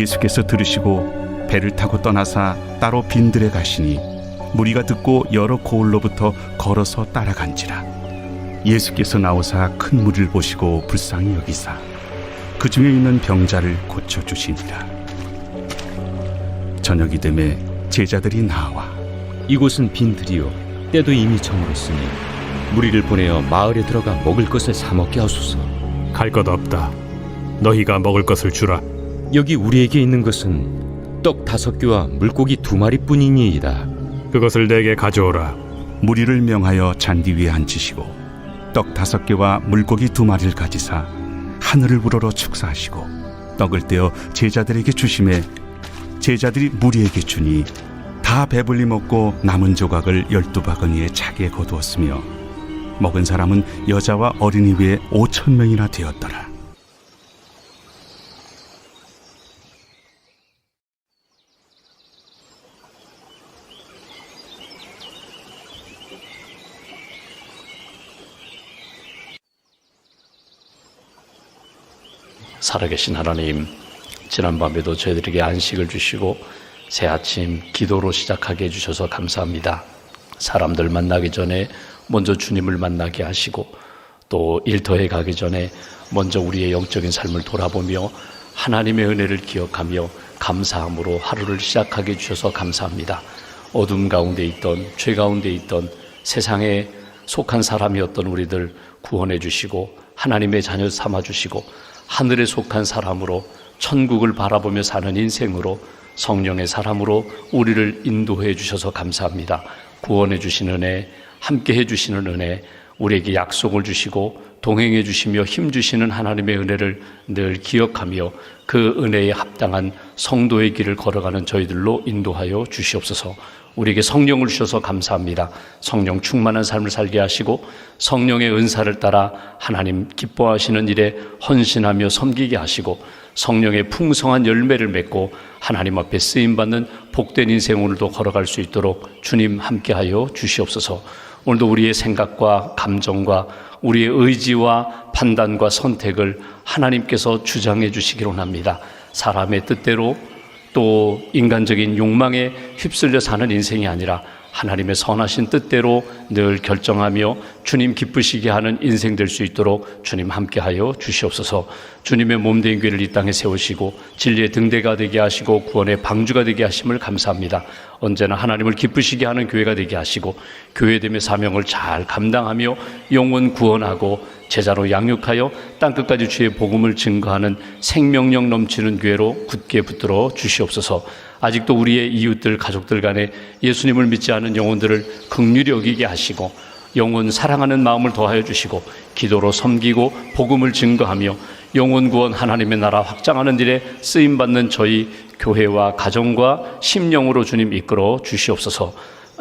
예수께서 들으시고 배를 타고 떠나사 따로 빈들에 가시니 무리가 듣고 여러 고을로부터 걸어서 따라간지라. 예수께서 나오사 큰 무리를 보시고 불쌍히 여기사 그 중에 있는 병자를 고쳐주시니라. 저녁이 되매 제자들이 나와 이곳은 빈들이요 때도 이미 저물었으니 무리를 보내어 마을에 들어가 먹을 것을 사 먹게 하소서. 갈 것 없다. 너희가 먹을 것을 주라. 여기 우리에게 있는 것은 떡 5개와 물고기 2마리뿐이니이다. 그것을 내게 가져오라. 무리를 명하여 잔디 위에 앉히시고 떡 5개와 물고기 2마리를 가지사 하늘을 우러러 축사하시고 떡을 떼어 제자들에게 주시매 제자들이 무리에게 주니 다 배불리 먹고 남은 조각을 12바구니에 차게 거두었으며 먹은 사람은 여자와 어린이 외에 5,000명이나 되었더라. 살아계신 하나님, 지난밤에도 저희들에게 안식을 주시고 새 아침 기도로 시작하게 해주셔서 감사합니다. 사람들 만나기 전에 먼저 주님을 만나게 하시고 또 일터에 가기 전에 먼저 우리의 영적인 삶을 돌아보며 하나님의 은혜를 기억하며 감사함으로 하루를 시작하게 해주셔서 감사합니다. 어둠 가운데 있던 죄 가운데 있던 세상에 속한 사람이었던 우리들 구원해 주시고 하나님의 자녀 삼아 주시고 하늘에 속한 사람으로 천국을 바라보며 사는 인생으로 성령의 사람으로 우리를 인도해 주셔서 감사합니다. 구원해 주시는 은혜, 함께 해 주시는 은혜, 우리에게 약속을 주시고 동행해 주시며 힘 주시는 하나님의 은혜를 늘 기억하며 그 은혜에 합당한 성도의 길을 걸어가는 저희들로 인도하여 주시옵소서. 우리에게 성령을 주셔서 감사합니다. 성령 충만한 삶을 살게 하시고 성령의 은사를 따라 하나님 기뻐하시는 일에 헌신하며 섬기게 하시고 성령의 풍성한 열매를 맺고 하나님 앞에 쓰임받는 복된 인생 오늘도 걸어갈 수 있도록 주님 함께하여 주시옵소서. 오늘도 우리의 생각과 감정과 우리의 의지와 판단과 선택을 하나님께서 주장해 주시기를 원합니다. 사람의 뜻대로 또 인간적인 욕망에 휩쓸려 사는 인생이 아니라 하나님의 선하신 뜻대로 늘 결정하며 주님 기쁘시게 하는 인생 될 수 있도록 주님 함께하여 주시옵소서. 주님의 몸된 교회를 이 땅에 세우시고 진리의 등대가 되게 하시고 구원의 방주가 되게 하심을 감사합니다. 언제나 하나님을 기쁘시게 하는 교회가 되게 하시고 교회됨의 사명을 잘 감당하며 영혼 구원하고 제자로 양육하여 땅끝까지 주의 복음을 증거하는 생명력 넘치는 교회로 굳게 붙들어 주시옵소서. 아직도 우리의 이웃들, 가족들 간에 예수님을 믿지 않은 영혼들을 긍휼히 여기게 하시고 영혼 사랑하는 마음을 더하여 주시고 기도로 섬기고 복음을 증거하며 영혼 구원 하나님의 나라 확장하는 일에 쓰임받는 저희 교회와 가정과 심령으로 주님 이끌어 주시옵소서.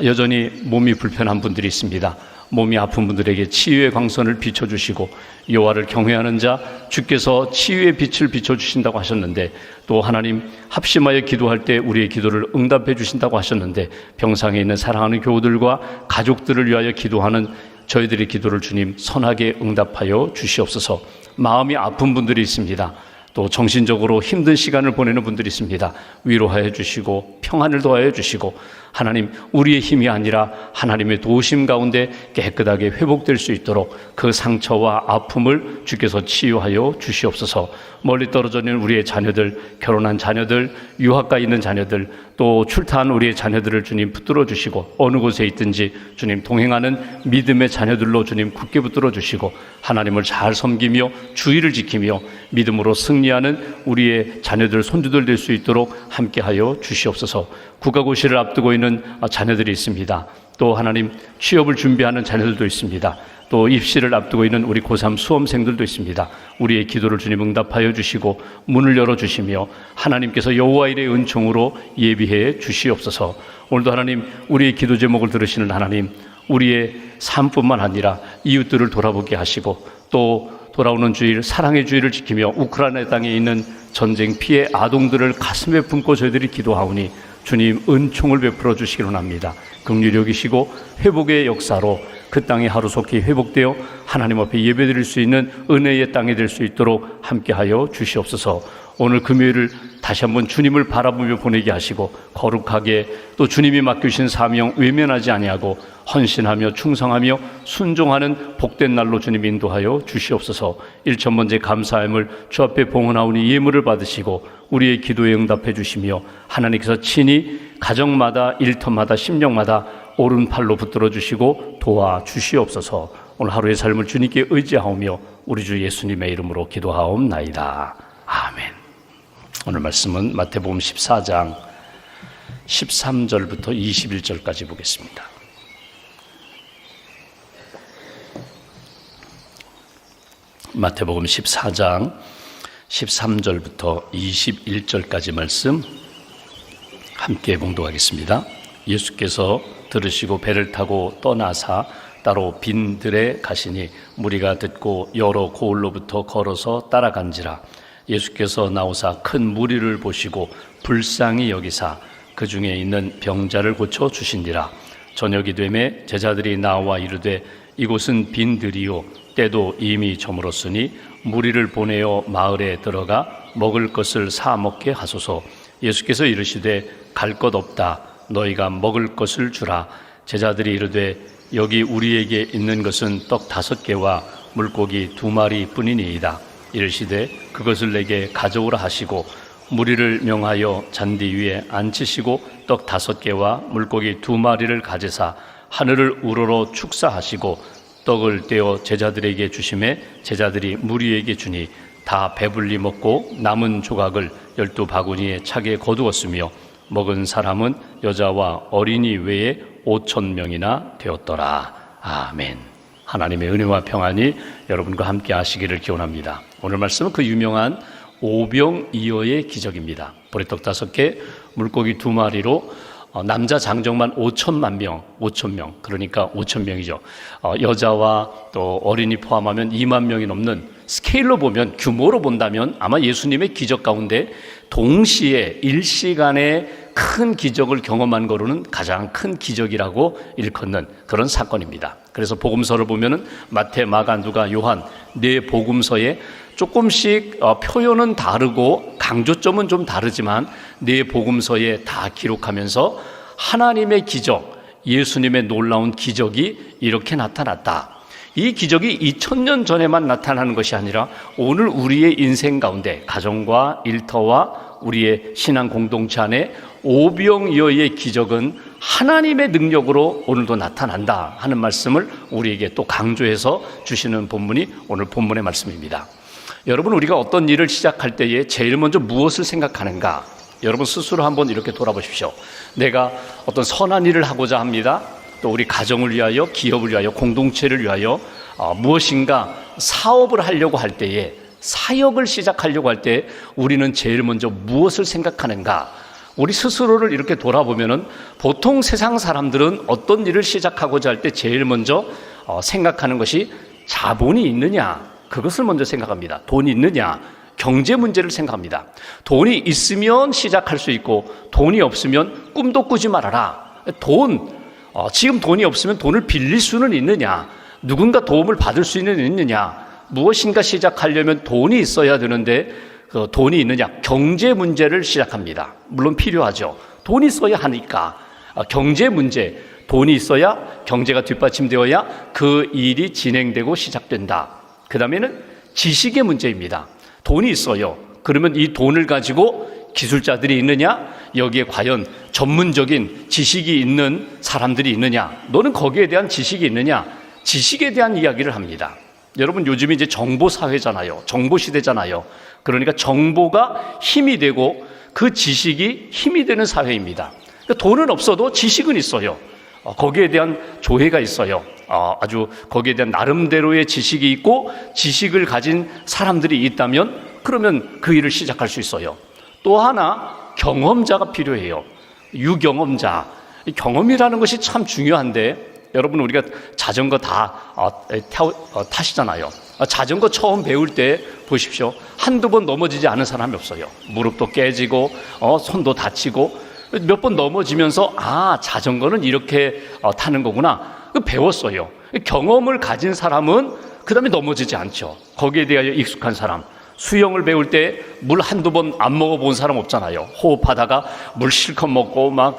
여전히 몸이 불편한 분들이 있습니다. 몸이 아픈 분들에게 치유의 광선을 비춰주시고 여호와를 경외하는 자 주께서 치유의 빛을 비춰주신다고 하셨는데 또 하나님 합심하여 기도할 때 우리의 기도를 응답해 주신다고 하셨는데 병상에 있는 사랑하는 교우들과 가족들을 위하여 기도하는 저희들의 기도를 주님 선하게 응답하여 주시옵소서. 마음이 아픈 분들이 있습니다. 또 정신적으로 힘든 시간을 보내는 분들이 있습니다. 위로하여 주시고 평안을 더하여 주시고 하나님 우리의 힘이 아니라 하나님의 도우심 가운데 깨끗하게 회복될 수 있도록 그 상처와 아픔을 주께서 치유하여 주시옵소서. 멀리 떨어져 있는 우리의 자녀들, 결혼한 자녀들, 유학가 있는 자녀들, 또 출타한 우리의 자녀들을 주님 붙들어 주시고 어느 곳에 있든지 주님 동행하는 믿음의 자녀들로 주님 굳게 붙들어 주시고 하나님을 잘 섬기며 주의를 지키며 믿음으로 승리하는 우리의 자녀들, 손주들 될 수 있도록 함께하여 주시옵소서. 국가고시를 앞두고 있는 자녀들이 있습니다. 또 하나님 취업을 준비하는 자녀들도 있습니다. 또 입시를 앞두고 있는 우리 고3 수험생들도 있습니다. 우리의 기도를 주님 응답하여 주시고 문을 열어주시며 하나님께서 여호와 일의 은총으로 예비해 주시옵소서. 오늘도 하나님 우리의 기도 제목을 들으시는 하나님 우리의 삶뿐만 아니라 이웃들을 돌아보게 하시고 또 돌아오는 주일 사랑의 주일을 지키며 우크라이나 땅에 있는 전쟁 피해 아동들을 가슴에 품고 저희들이 기도하오니 주님 은총을 베풀어 주시기를 원합니다. 긍휼히 여기시고 회복의 역사로 그 땅이 하루속히 회복되어 하나님 앞에 예배드릴 수 있는 은혜의 땅이 될 수 있도록 함께하여 주시옵소서. 오늘 금요일을 다시 한번 주님을 바라보며 보내게 하시고 거룩하게 또 주님이 맡기신 사명 외면하지 아니하고 헌신하며 충성하며 순종하는 복된 날로 주님 인도하여 주시옵소서. 1,000번째 감사함을 주 앞에 봉헌하오니 예물을 받으시고 우리의 기도에 응답해 주시며 하나님께서 친히 가정마다 일터마다 심령마다 오른팔로 붙들어 주시고 도와 주시옵소서. 오늘 하루의 삶을 주님께 의지하오며 우리 주 예수님의 이름으로 기도하옵나이다. 아멘. 오늘 말씀은 마태복음 14장 13절부터 21절까지 보겠습니다. 마태복음 14장 13절부터 21절까지 말씀 함께 봉독하겠습니다. 예수께서 들으시고 배를 타고 떠나사 따로 빈들에 가시니 무리가 듣고 여러 고을로부터 걸어서 따라간지라. 예수께서 나오사 큰 무리를 보시고 불쌍히 여기사 그 중에 있는 병자를 고쳐 주신지라. 저녁이 되매 제자들이 나와 이르되 이곳은 빈들이요 때도 이미 저물었으니 무리를 보내어 마을에 들어가 먹을 것을 사 먹게 하소서. 예수께서 이르시되 갈 것 없다. 너희가 먹을 것을 주라. 제자들이 이르되 여기 우리에게 있는 것은 떡 5개와 물고기 2마리 뿐이니이다. 이르시되 그것을 내게 가져오라 하시고 무리를 명하여 잔디 위에 앉히시고 떡 5개와 물고기 2마리를 가지사 하늘을 우러러 축사하시고 떡을 떼어 제자들에게 주시매 제자들이 무리에게 주니 다 배불리 먹고 남은 조각을 12바구니에 차게 거두었으며 먹은 사람은 여자와 어린이 외에 5,000명이나 되었더라. 아멘. 하나님의 은혜와 평안이 여러분과 함께 하시기를 기원합니다. 오늘 말씀은 그 유명한 오병이어의 기적입니다. 보리떡 5개, 물고기 2마리로 남자 장정만 5천만 명, 5,000명, 그러니까 5,000명이죠. 여자와 또 어린이 포함하면 2만 명이 넘는 스케일로 보면, 규모로 본다면 아마 예수님의 기적 가운데 동시에 일시간에 큰 기적을 경험한 거로는 가장 큰 기적이라고 일컫는 그런 사건입니다. 그래서 복음서를 보면은 마태, 마가, 누가, 요한 네 복음서에 조금씩 표현은 다르고 강조점은 좀 다르지만 네 복음서에 다 기록하면서 하나님의 기적, 예수님의 놀라운 기적이 이렇게 나타났다. 이 기적이 2000년 전에만 나타나는 것이 아니라 오늘 우리의 인생 가운데 가정과 일터와 우리의 신앙 공동체 안에 오병이어의 기적은 하나님의 능력으로 오늘도 나타난다 하는 말씀을 우리에게 또 강조해서 주시는 본문이 오늘 본문의 말씀입니다. 여러분, 우리가 어떤 일을 시작할 때에 제일 먼저 무엇을 생각하는가? 여러분 스스로 한번 이렇게 돌아보십시오. 내가 어떤 선한 일을 하고자 합니다. 또 우리 가정을 위하여, 기업을 위하여, 공동체를 위하여 무엇인가 사업을 하려고 할 때에, 사역을 시작하려고 할 때 우리는 제일 먼저 무엇을 생각하는가? 우리 스스로를 이렇게 돌아보면은 보통 세상 사람들은 어떤 일을 시작하고자 할 때 제일 먼저 생각하는 것이 자본이 있느냐, 그것을 먼저 생각합니다. 돈이 있느냐, 경제 문제를 생각합니다. 돈이 있으면 시작할 수 있고 돈이 없으면 꿈도 꾸지 말아라. 지금 돈이 없으면 돈을 빌릴 수는 있느냐, 누군가 도움을 받을 수는 있느냐, 무엇인가 시작하려면 돈이 있어야 되는데 그 돈이 있느냐, 경제 문제를 시작합니다. 물론 필요하죠. 돈이 있어야 하니까 경제 문제, 돈이 있어야, 경제가 뒷받침되어야 그 일이 진행되고 시작된다. 그 다음에는 지식의 문제입니다. 돈이 있어요. 그러면 이 돈을 가지고 기술자들이 있느냐, 여기에 과연 전문적인 지식이 있는 사람들이 있느냐, 너는 거기에 대한 지식이 있느냐, 지식에 대한 이야기를 합니다. 여러분, 요즘이 이제 정보 사회잖아요. 정보 시대잖아요. 그러니까 정보가 힘이 되고 그 지식이 힘이 되는 사회입니다. 그러니까 돈은 없어도 지식은 있어요. 거기에 대한 조회가 있어요. 아주 거기에 대한 나름대로의 지식이 있고 지식을 가진 사람들이 있다면 그러면 그 일을 시작할 수 있어요. 또 하나, 경험자가 필요해요. 유경험자. 경험이라는 것이 참 중요한데, 여러분, 우리가 자전거 다 타시잖아요. 자전거 처음 배울 때 보십시오. 한두 번 넘어지지 않은 사람이 없어요. 무릎도 깨지고 손도 다치고 몇 번 넘어지면서 자전거는 이렇게 타는 거구나, 배웠어요. 경험을 가진 사람은 그 다음에 넘어지지 않죠. 거기에 대하여 익숙한 사람, 수영을 배울 때 물 한두 번 안 먹어본 사람 없잖아요. 호흡하다가 물 실컷 먹고 막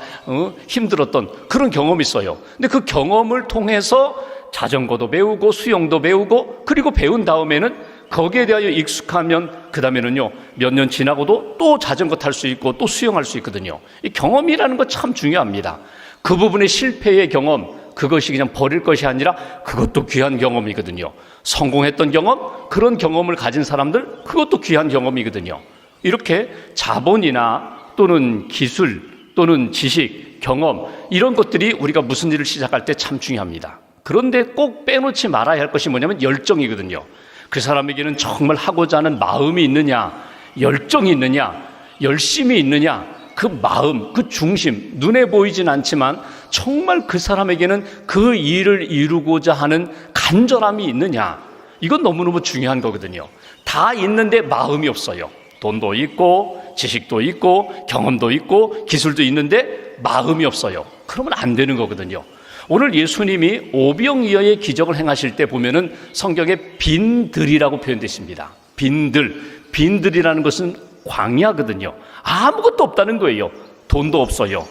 힘들었던 그런 경험이 있어요. 근데 그 경험을 통해서 자전거도 배우고 수영도 배우고, 그리고 배운 다음에는 거기에 대하여 익숙하면 그 다음에는요, 몇 년 지나고도 또 자전거 탈 수 있고 또 수영할 수 있거든요. 이 경험이라는 거 참 중요합니다. 그 부분의 실패의 경험, 그것이 그냥 버릴 것이 아니라 그것도 귀한 경험이거든요. 성공했던 경험, 그런 경험을 가진 사람들, 그것도 귀한 경험이거든요. 이렇게 자본이나 또는 기술 또는 지식, 경험, 이런 것들이 우리가 무슨 일을 시작할 때 참 중요합니다. 그런데 꼭 빼놓지 말아야 할 것이 뭐냐면 열정이거든요. 그 사람에게는 정말 하고자 하는 마음이 있느냐, 열정이 있느냐, 열심이 있느냐, 그 마음, 그 중심, 눈에 보이진 않지만 정말 그 사람에게는 그 일을 이루고자 하는 간절함이 있느냐, 이건 너무너무 중요한 거거든요. 다 있는데 마음이 없어요. 돈도 있고 지식도 있고 경험도 있고 기술도 있는데 마음이 없어요. 그러면 안 되는 거거든요. 오늘 예수님이 오병이어의 기적을 행하실 때 보면은 성경에 빈들이라고 표현되어 있습니다. 빈들이라는 것은 광야거든요. 아무것도 없다는 거예요. 돈도 없어요.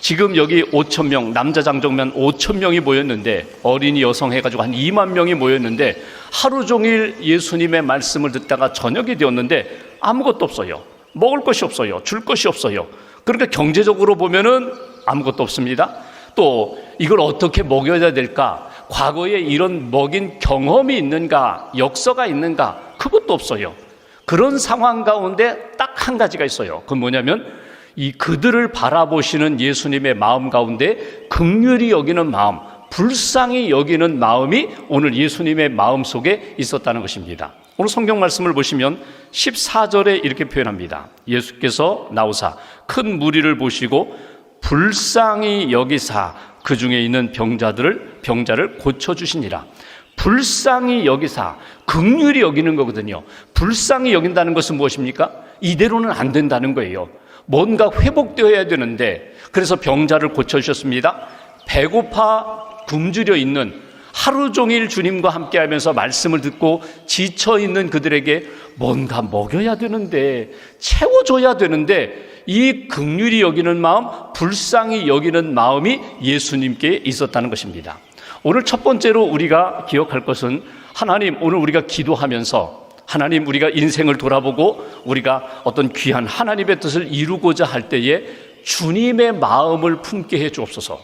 지금 여기 5,000명, 남자 장정면 5,000명이 모였는데, 어린이 여성 해가지고 한 2만 명이 모였는데, 하루 종일 예수님의 말씀을 듣다가 저녁이 되었는데 아무것도 없어요. 먹을 것이 없어요. 줄 것이 없어요. 그러니까 경제적으로 보면은 아무것도 없습니다. 또 이걸 어떻게 먹여야 될까? 과거에 이런 먹인 경험이 있는가? 역사가 있는가? 그것도 없어요. 그런 상황 가운데 딱 한 가지가 있어요. 그건 뭐냐면 이 그들을 바라보시는 예수님의 마음 가운데 긍휼히 여기는 마음, 불쌍히 여기는 마음이 오늘 예수님의 마음 속에 있었다는 것입니다. 오늘 성경 말씀을 보시면 14절에 이렇게 표현합니다. 예수께서 나오사 큰 무리를 보시고 불쌍히 여기사 그 중에 있는 병자를 고쳐주시니라. 불쌍히 여기사, 긍휼히 여기는 거거든요. 불쌍히 여긴다는 것은 무엇입니까? 이대로는 안 된다는 거예요. 뭔가 회복되어야 되는데, 그래서 병자를 고쳐주셨습니다. 배고파 굶주려 있는, 하루 종일 주님과 함께 하면서 말씀을 듣고 지쳐있는 그들에게 뭔가 먹여야 되는데, 채워줘야 되는데, 이 긍휼히 여기는 마음, 불쌍히 여기는 마음이 예수님께 있었다는 것입니다. 오늘 첫 번째로 우리가 기억할 것은, 하나님, 오늘 우리가 기도하면서 하나님, 우리가 인생을 돌아보고 우리가 어떤 귀한 하나님의 뜻을 이루고자 할 때에 주님의 마음을 품게 해 주옵소서.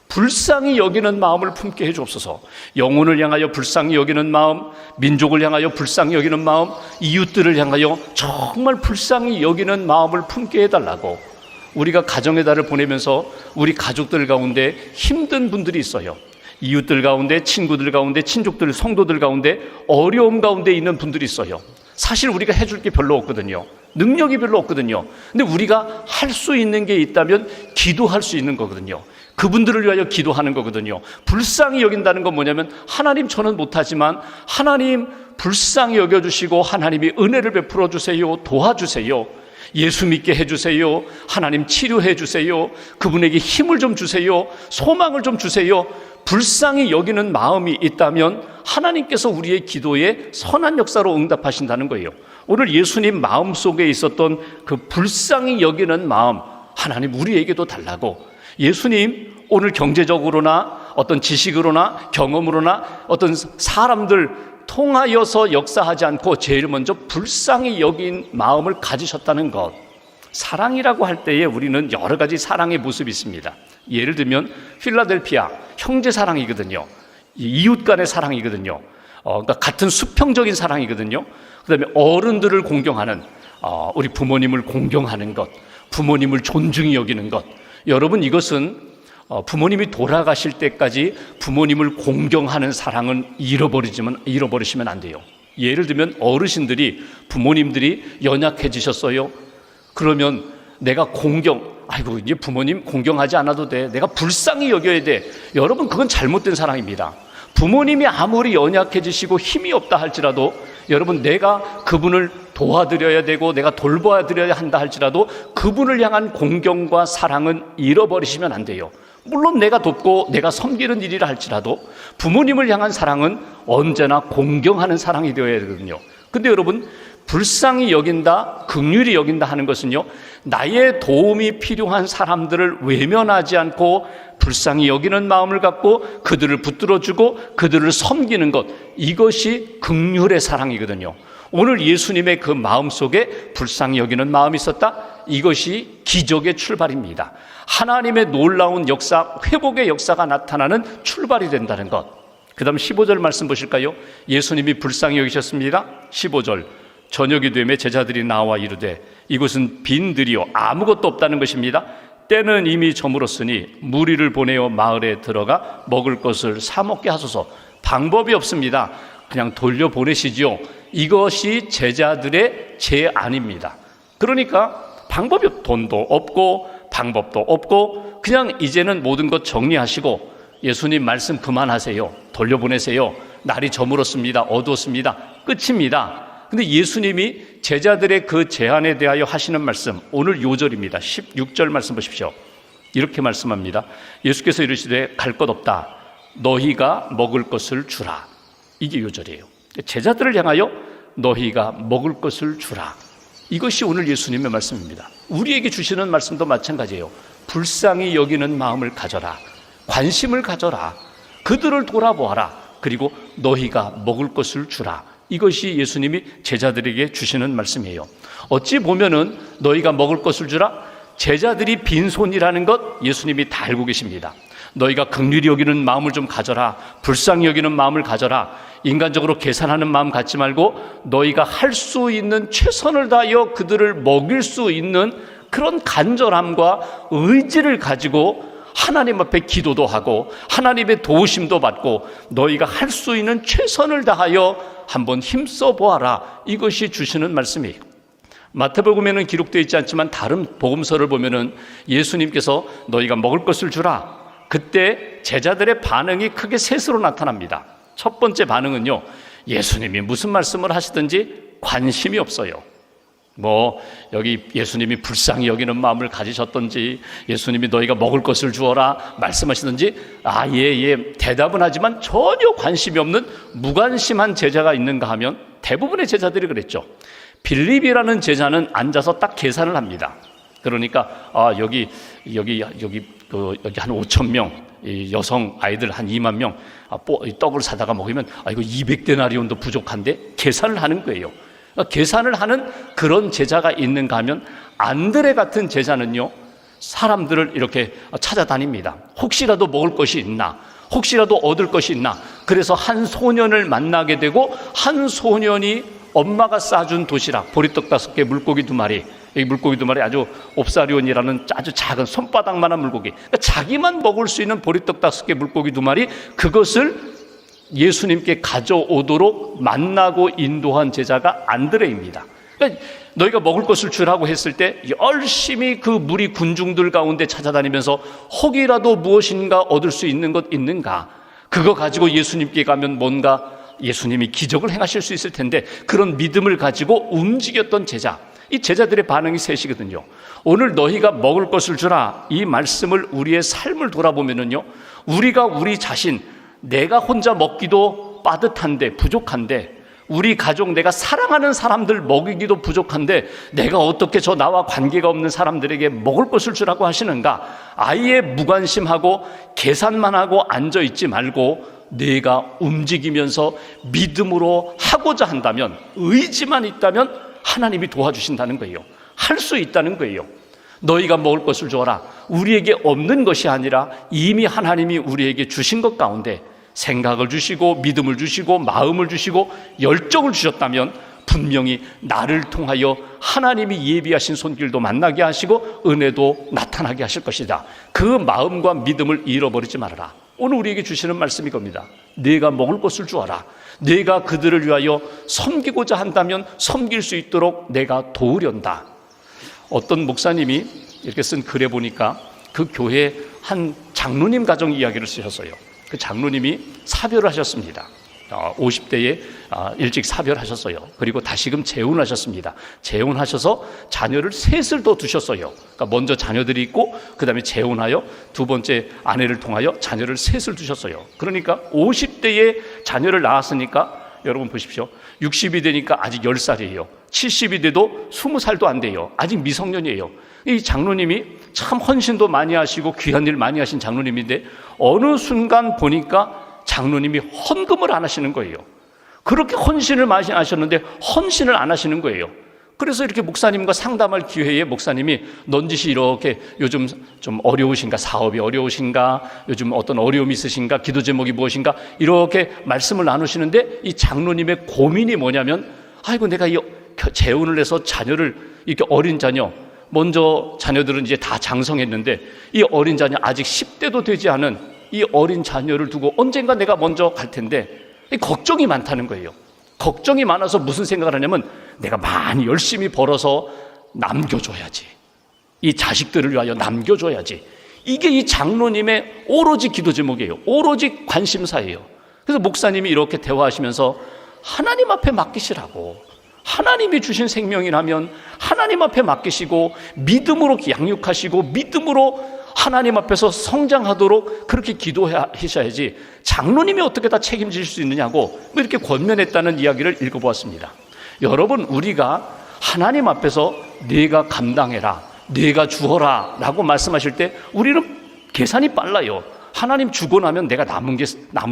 불쌍히 여기는 마음을 품게 해 주옵소서. 영혼을 향하여 불쌍히 여기는 마음, 민족을 향하여 불쌍히 여기는 마음, 이웃들을 향하여 정말 불쌍히 여기는 마음을 품게 해달라고. 우리가 가정의 달을 보내면서 우리 가족들 가운데 힘든 분들이 있어요. 이웃들 가운데, 친구들 가운데, 친족들, 성도들 가운데 어려움 가운데 있는 분들이 있어요. 사실 우리가 해줄 게 별로 없거든요. 능력이 별로 없거든요. 근데 우리가 할 수 있는 게 있다면 기도할 수 있는 거거든요. 그분들을 위하여 기도하는 거거든요. 불쌍히 여긴다는 건 뭐냐면, 하나님, 저는 못하지만 하나님 불쌍히 여겨주시고 하나님이 은혜를 베풀어 주세요, 도와주세요, 예수 믿게 해주세요, 하나님 치료해 주세요, 그분에게 힘을 좀 주세요, 소망을 좀 주세요. 불쌍히 여기는 마음이 있다면 하나님께서 우리의 기도에 선한 역사로 응답하신다는 거예요. 오늘 예수님 마음속에 있었던 그 불쌍히 여기는 마음, 하나님 우리에게도 달라고. 예수님 오늘 경제적으로나 어떤 지식으로나 경험으로나 어떤 사람들 통하여서 역사하지 않고 제일 먼저 불쌍히 여긴 마음을 가지셨다는 것. 사랑이라고 할 때에 우리는 여러 가지 사랑의 모습이 있습니다. 예를 들면 필라델피아 형제 사랑이거든요. 이웃 간의 사랑이거든요. 그러니까 같은 수평적인 사랑이거든요. 그다음에 어른들을 공경하는, 우리 부모님을 공경하는 것, 부모님을 존중히 여기는 것. 여러분, 이것은 부모님이 돌아가실 때까지 부모님을 공경하는 사랑은 잃어버리시면 안 돼요. 예를 들면 어르신들이, 부모님들이 연약해지셨어요. 그러면 내가 아이고 이제 부모님 공경하지 않아도 돼, 내가 불쌍히 여겨야 돼. 여러분, 그건 잘못된 사랑입니다. 부모님이 아무리 연약해지시고 힘이 없다 할지라도 여러분, 내가 그분을 도와드려야 되고 내가 돌봐드려야 한다 할지라도 그분을 향한 공경과 사랑은 잃어버리시면 안 돼요. 물론 내가 돕고 내가 섬기는 일이라 할지라도 부모님을 향한 사랑은 언제나 공경하는 사랑이 되어야 되거든요. 근데 여러분, 불쌍히 여긴다, 긍휼히 여긴다 하는 것은요, 나의 도움이 필요한 사람들을 외면하지 않고 불쌍히 여기는 마음을 갖고 그들을 붙들어주고 그들을 섬기는 것, 이것이 긍휼의 사랑이거든요. 오늘 예수님의 그 마음속에 불쌍히 여기는 마음이 있었다, 이것이 기적의 출발입니다. 하나님의 놀라운 역사, 회복의 역사가 나타나는 출발이 된다는 것. 그 다음 15절 말씀 보실까요? 예수님이 불쌍히 여기셨습니다. 15절, 저녁이 되매 제자들이 나와 이르되 이곳은 빈들이요 아무것도 없다는 것입니다. 때는 이미 저물었으니 무리를 보내어 마을에 들어가 먹을 것을 사 먹게 하소서. 방법이 없습니다. 그냥 돌려보내시지요. 이것이 제자들의 제안입니다. 그러니까 방법이 돈도 없고 방법도 없고 그냥 이제는 모든 것 정리하시고 예수님 말씀 그만하세요. 돌려보내세요. 날이 저물었습니다. 어두웠습니다. 끝입니다. 근데 예수님이 제자들의 그 제안에 대하여 하시는 말씀, 오늘 요절입니다. 16절 말씀 보십시오. 이렇게 말씀합니다. 예수께서 이르시되 갈 것 없다. 너희가 먹을 것을 주라. 이게 요절이에요. 제자들을 향하여 너희가 먹을 것을 주라. 이것이 오늘 예수님의 말씀입니다. 우리에게 주시는 말씀도 마찬가지예요. 불쌍히 여기는 마음을 가져라. 관심을 가져라. 그들을 돌아보아라. 그리고 너희가 먹을 것을 주라. 이것이 예수님이 제자들에게 주시는 말씀이에요. 어찌 보면은 너희가 먹을 것을 주라, 제자들이 빈손이라는 것 예수님이 다 알고 계십니다. 너희가 긍휼히 여기는 마음을 좀 가져라. 불쌍히 여기는 마음을 가져라. 인간적으로 계산하는 마음 갖지 말고 너희가 할 수 있는 최선을 다하여 그들을 먹일 수 있는 그런 간절함과 의지를 가지고 하나님 앞에 기도도 하고 하나님의 도우심도 받고 너희가 할 수 있는 최선을 다하여 한번 힘써 보아라. 이것이 주시는 말씀이에요. 마태복음에는 기록되어 있지 않지만 다른 복음서를 보면은 예수님께서 너희가 먹을 것을 주라. 그때 제자들의 반응이 크게 셋으로 나타납니다. 첫 번째 반응은요, 예수님이 무슨 말씀을 하시든지 관심이 없어요. 여기 예수님이 불쌍히 여기는 마음을 가지셨던지 예수님이 너희가 먹을 것을 주어라 말씀하시든지 예 대답은 하지만 전혀 관심이 없는 무관심한 제자가 있는가 하면 대부분의 제자들이 그랬죠. 빌립이라는 제자는 앉아서 딱 계산을 합니다. 그러니까 여기 한 5천 명 여성 아이들 한 2만 명 떡을 사다가 먹으면 이거 200데나리온도 부족한데 계산을 하는 거예요. 계산을 하는 그런 제자가 있는가 하면 안드레 같은 제자는요, 사람들을 이렇게 찾아다닙니다. 혹시라도 먹을 것이 있나, 혹시라도 얻을 것이 있나. 그래서 한 소년을 만나게 되고 한 소년이 엄마가 싸준 도시락, 보리떡 5개, 물고기 2마리, 이 물고기 2마리 아주 옵사리온이라는 아주 작은 손바닥만한 물고기, 그러니까 자기만 먹을 수 있는 보리떡 5개, 물고기 2마리, 그것을 예수님께 가져오도록 만나고 인도한 제자가 안드레입니다. 그러니까 너희가 먹을 것을 주라고 했을 때 열심히 그 무리 군중들 가운데 찾아다니면서 혹이라도 무엇인가 얻을 수 있는 것 있는가, 그거 가지고 예수님께 가면 뭔가 예수님이 기적을 행하실 수 있을 텐데 그런 믿음을 가지고 움직였던 제자, 이 제자들의 반응이 셋이거든요. 오늘 너희가 먹을 것을 주라, 이 말씀을 우리의 삶을 돌아보면은요, 우리가 우리 자신, 내가 혼자 먹기도 빠듯한데 부족한데, 우리 가족, 내가 사랑하는 사람들 먹이기도 부족한데 내가 어떻게 저 나와 관계가 없는 사람들에게 먹을 것을 주라고 하시는가? 아예 무관심하고 계산만 하고 앉아있지 말고 내가 움직이면서 믿음으로 하고자 한다면, 의지만 있다면 하나님이 도와주신다는 거예요. 할 수 있다는 거예요. 너희가 먹을 것을 주어라. 우리에게 없는 것이 아니라 이미 하나님이 우리에게 주신 것 가운데 생각을 주시고 믿음을 주시고 마음을 주시고 열정을 주셨다면 분명히 나를 통하여 하나님이 예비하신 손길도 만나게 하시고 은혜도 나타나게 하실 것이다. 그 마음과 믿음을 잃어버리지 말아라. 오늘 우리에게 주시는 말씀이 겁니다. 네가 먹을 것을 주어라. 네가 그들을 위하여 섬기고자 한다면 섬길 수 있도록 내가 도우련다. 어떤 목사님이 이렇게 쓴 글에 보니까 그 교회 한 장로님 가정 이야기를 쓰셨어요. 그 장로님이 사별을 하셨습니다. 50대에 일찍 사별하셨어요. 그리고 다시금 재혼하셨습니다. 재혼하셔서 자녀를 셋을 더 두셨어요. 그러니까 먼저 자녀들이 있고 그 다음에 재혼하여 두 번째 아내를 통하여 자녀를 셋을 두셨어요. 그러니까 50대에 자녀를 낳았으니까 여러분 보십시오. 60이 되니까 아직 10살이에요. 70이 돼도 20살도 안 돼요. 아직 미성년이에요. 이 장로님이 참 헌신도 많이 하시고 귀한 일 많이 하신 장로님인데 어느 순간 보니까 장로님이 헌금을 안 하시는 거예요. 그렇게 헌신을 많이 하셨는데 헌신을 안 하시는 거예요. 그래서 이렇게 목사님과 상담할 기회에 목사님이 넌지시 이렇게 요즘 좀 어려우신가, 사업이 어려우신가, 요즘 어떤 어려움이 있으신가, 기도 제목이 무엇인가 이렇게 말씀을 나누시는데 이 장로님의 고민이 뭐냐면 아이고 내가 이 재혼을 해서 자녀를 이렇게 어린 자녀 먼저 자녀들은 이제 다 장성했는데 이 어린 자녀 아직 10대도 되지 않은 이 어린 자녀를 두고 언젠가 내가 먼저 갈 텐데 걱정이 많다는 거예요. 걱정이 많아서 무슨 생각을 하냐면 내가 많이 열심히 벌어서 남겨줘야지. 이 자식들을 위하여 남겨줘야지. 이게 이 장로님의 오로지 기도 제목이에요. 오로지 관심사예요. 그래서 목사님이 이렇게 대화하시면서 하나님 앞에 맡기시라고. 하나님이 주신 생명이라면 하나님 앞에 맡기시고 믿음으로 양육하시고 믿음으로 하나님 앞에서 성장하도록 그렇게 기도하셔야지 장로님이 어떻게 다 책임질 수 있느냐고 이렇게 권면했다는 이야기를 읽어보았습니다. 여러분 우리가 하나님 앞에서 내가 감당해라, 내가 주어라 라고 말씀하실 때 우리는 계산이 빨라요. 하나님 주고 나면 내가 남을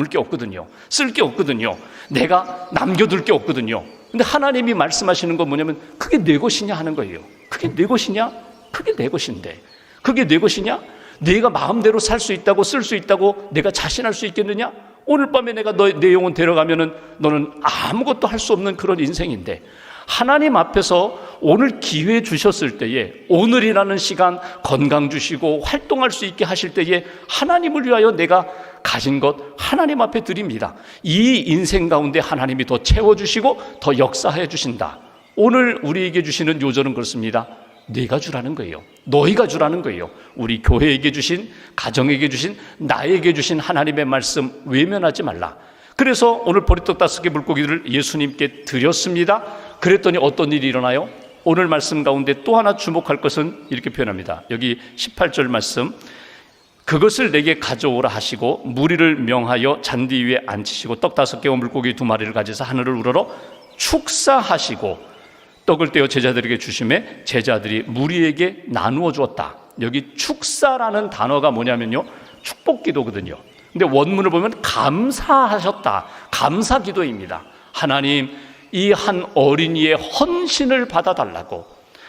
게 없거든요. 쓸 게 없거든요. 내가 남겨둘 게 없거든요. 근데 하나님이 말씀하시는 건 뭐냐면 그게 내 것이냐 하는 거예요. 그게 내 것이냐? 그게 내 것인데 그게 내 것이냐? 내가 마음대로 살 수 있다고 쓸 수 있다고 내가 자신할 수 있겠느냐? 오늘 밤에 내가 내 영혼 데려가면은 너는 아무것도 할 수 없는 그런 인생인데 하나님 앞에서 오늘 기회 주셨을 때에 오늘이라는 시간 건강 주시고 활동할 수 있게 하실 때에 하나님을 위하여 내가 가진 것 하나님 앞에 드립니다. 이 인생 가운데 하나님이 더 채워주시고 더 역사해 주신다. 오늘 우리에게 주시는 요절은 그렇습니다. 네가 주라는 거예요. 너희가 주라는 거예요. 우리 교회에게 주신, 가정에게 주신, 나에게 주신 하나님의 말씀 외면하지 말라. 그래서 오늘 보리떡 5개 물고기를 예수님께 드렸습니다. 그랬더니 어떤 일이 일어나요? 오늘 말씀 가운데 또 하나 주목할 것은 이렇게 표현합니다. 여기 18절 말씀, 그것을 내게 가져오라 하시고 무리를 명하여 잔디 위에 앉히시고 떡 5개와 물고기 2마리를 가져서 하늘을 우러러 축사하시고 떡을 떼어 제자들에게 주심에 제자들이 무리에게 나누어 주었다. 여기 축사라는 단어가 뭐냐면요, 축복기도거든요. 근데 원문을 보면 감사하셨다, 감사기도입니다. 하나님, 이 한 어린이의 헌신을 받아달라고,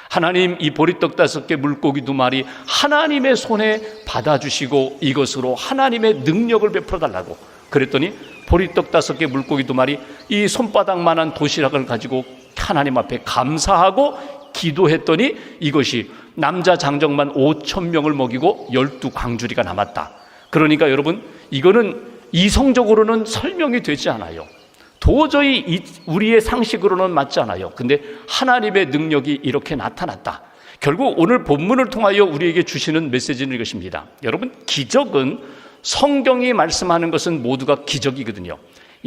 하나님 이 보리떡 5개 물고기 2마리 하나님의 손에 받아주시고 이것으로 하나님의 능력을 베풀어달라고. 그랬더니 보리떡 5개 물고기 2마리 이 손바닥만한 도시락을 가지고 하나님 앞에 감사하고 기도했더니 이것이 남자 장정만 5,000명을 먹이고 12광주리가 남았다. 그러니까 여러분 이거는 이성적으로는 설명이 되지 않아요. 도저히 우리의 상식으로는 맞지 않아요. 근데 하나님의 능력이 이렇게 나타났다. 결국 오늘 본문을 통하여 우리에게 주시는 메시지는 이것입니다. 여러분, 기적은 성경이 말씀하는 것은 모두가 기적이거든요.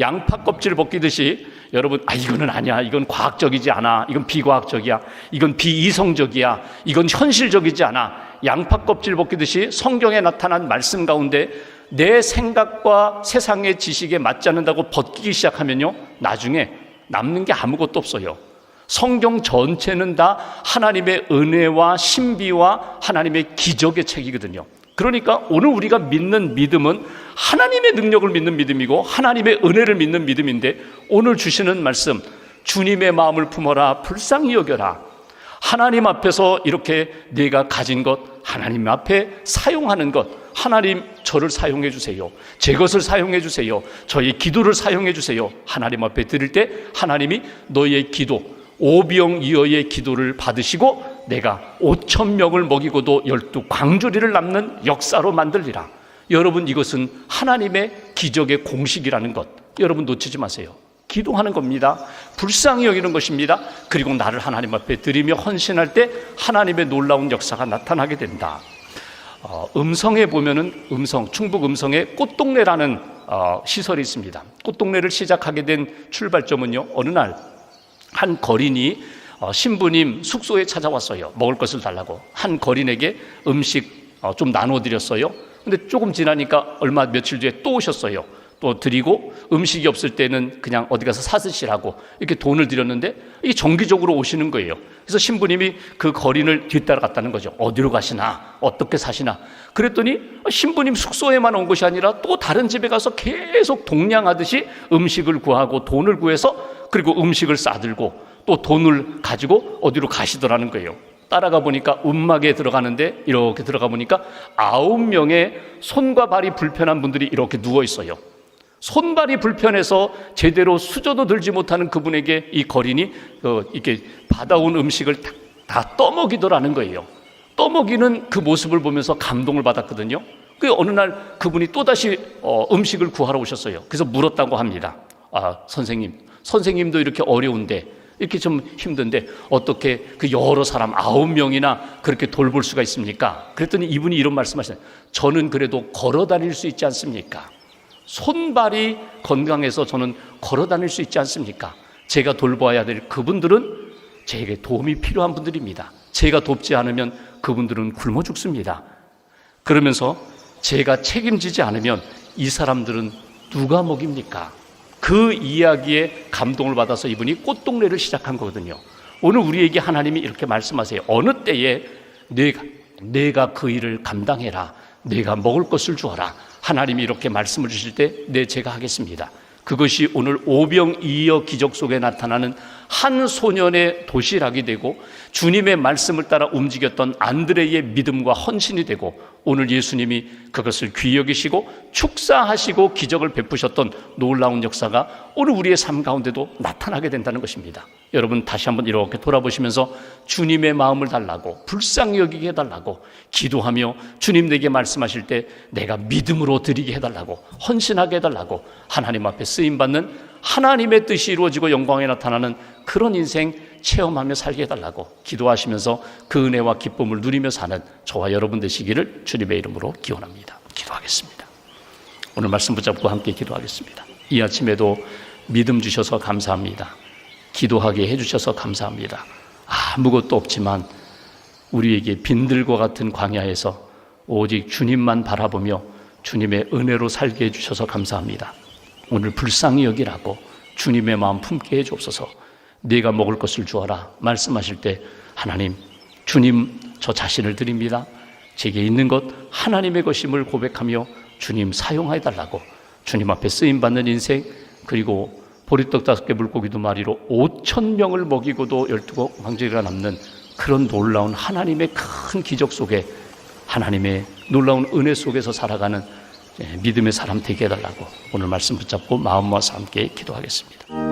양파 껍질 벗기듯이 여러분, 이거는 아니야, 이건 과학적이지 않아, 이건 비과학적이야, 이건 비이성적이야, 이건 현실적이지 않아. 양파 껍질 벗기듯이 성경에 나타난 말씀 가운데 내 생각과 세상의 지식에 맞지 않는다고 벗기기 시작하면요, 나중에 남는 게 아무것도 없어요. 성경 전체는 다 하나님의 은혜와 신비와 하나님의 기적의 책이거든요. 그러니까 오늘 우리가 믿는 믿음은 하나님의 능력을 믿는 믿음이고 하나님의 은혜를 믿는 믿음인데, 오늘 주시는 말씀, 주님의 마음을 품어라, 불쌍히 여겨라. 하나님 앞에서 이렇게 내가 가진 것, 하나님 앞에 사용하는 것, 하나님 저를 사용해 주세요, 제 것을 사용해 주세요, 저의 기도를 사용해 주세요. 하나님 앞에 드릴 때 하나님이 너의 기도, 오병이어의 기도를 받으시고 내가 5,000명을 먹이고도 12광주리를 남는 역사로 만들리라. 여러분, 이것은 하나님의 기적의 공식이라는 것 여러분 놓치지 마세요. 기도하는 겁니다. 불쌍히 여기는 것입니다. 그리고 나를 하나님 앞에 드리며 헌신할 때 하나님의 놀라운 역사가 나타나게 된다. 음성에 보면은 충북 음성에 꽃동네라는 시설이 있습니다. 꽃동네를 시작하게 된 출발점은요, 어느 날 한 거린이 신부님 숙소에 찾아왔어요. 먹을 것을 달라고. 한 거린에게 음식 좀 나눠드렸어요. 근데 조금 지나니까 며칠 뒤에 또 오셨어요. 또 드리고, 음식이 없을 때는 그냥 어디 가서 사드시라고 이렇게 돈을 드렸는데 이게 정기적으로 오시는 거예요. 그래서 신부님이 그 거린을 뒤따라갔다는 거죠. 어디로 가시나, 어떻게 사시나. 그랬더니 신부님 숙소에만 온 것이 아니라 또 다른 집에 가서 계속 동냥하듯이 음식을 구하고 돈을 구해서, 그리고 음식을 싸들고 또 돈을 가지고 어디로 가시더라는 거예요. 따라가 보니까 움막에 들어가는데, 이렇게 들어가 보니까 9명의 손과 발이 불편한 분들이 이렇게 누워 있어요. 손발이 불편해서 제대로 수저도 들지 못하는 그분에게 이 거린이 이렇게 받아온 음식을 다 떠먹이더라는 거예요. 떠먹이는 그 모습을 보면서 감동을 받았거든요. 그 어느 날 그분이 또다시 음식을 구하러 오셨어요. 그래서 물었다고 합니다. 선생님도 이렇게 어려운데, 이렇게 좀 힘든데 어떻게 그 여러 사람 9명이나 그렇게 돌볼 수가 있습니까? 그랬더니 이분이 이런 말씀하시네요. 저는 그래도 걸어 다닐 수 있지 않습니까? 손발이 건강해서 저는 걸어 다닐 수 있지 않습니까? 제가 돌봐야 될 그분들은 제게 도움이 필요한 분들입니다. 제가 돕지 않으면 그분들은 굶어 죽습니다. 그러면서 제가 책임지지 않으면 이 사람들은 누가 먹입니까? 그 이야기에 감동을 받아서 이분이 꽃동네를 시작한 거거든요. 오늘 우리에게 하나님이 이렇게 말씀하세요. 어느 때에 내가 그 일을 감당해라. 내가 먹을 것을 주어라. 하나님이 이렇게 말씀을 주실 때 제가 하겠습니다. 그것이 오늘 오병이어 기적 속에 나타나는 한 소년의 도시락이 되고, 주님의 말씀을 따라 움직였던 안드레의 믿음과 헌신이 되고, 오늘 예수님이 그것을 귀히 여기시고 축사하시고 기적을 베푸셨던 놀라운 역사가 오늘 우리의 삶 가운데도 나타나게 된다는 것입니다. 여러분, 다시 한번 이렇게 돌아보시면서 주님의 마음을 달라고, 불쌍히 여기게 해달라고 기도하며, 주님 내게 말씀하실 때 내가 믿음으로 드리게 해달라고, 헌신하게 해달라고, 하나님 앞에 쓰임받는 하나님의 뜻이 이루어지고 영광에 나타나는 그런 인생 체험하며 살게 해달라고 기도하시면서 그 은혜와 기쁨을 누리며 사는 저와 여러분 되시기를 주님의 이름으로 기원합니다. 기도하겠습니다. 오늘 말씀 붙잡고 함께 기도하겠습니다. 이 아침에도 믿음 주셔서 감사합니다. 기도하게 해주셔서 감사합니다. 아무것도 없지만 우리에게 빈들과 같은 광야에서 오직 주님만 바라보며 주님의 은혜로 살게 해주셔서 감사합니다. 오늘 불쌍히 여기라고 주님의 마음 품게 해주옵소서. 네가 먹을 것을 주어라 말씀하실 때, 하나님, 주님 저 자신을 드립니다. 제게 있는 것 하나님의 것임을 고백하며 주님 사용해달라고, 주님 앞에 쓰임받는 인생, 그리고 보리떡 5개 물고기 2마리로 5,000명을 먹이고도 12망정이가 남는 그런 놀라운 하나님의 큰 기적 속에, 하나님의 놀라운 은혜 속에서 살아가는 믿음의 사람 되게 해달라고 오늘 말씀 붙잡고 마음 모아서 함께 기도하겠습니다.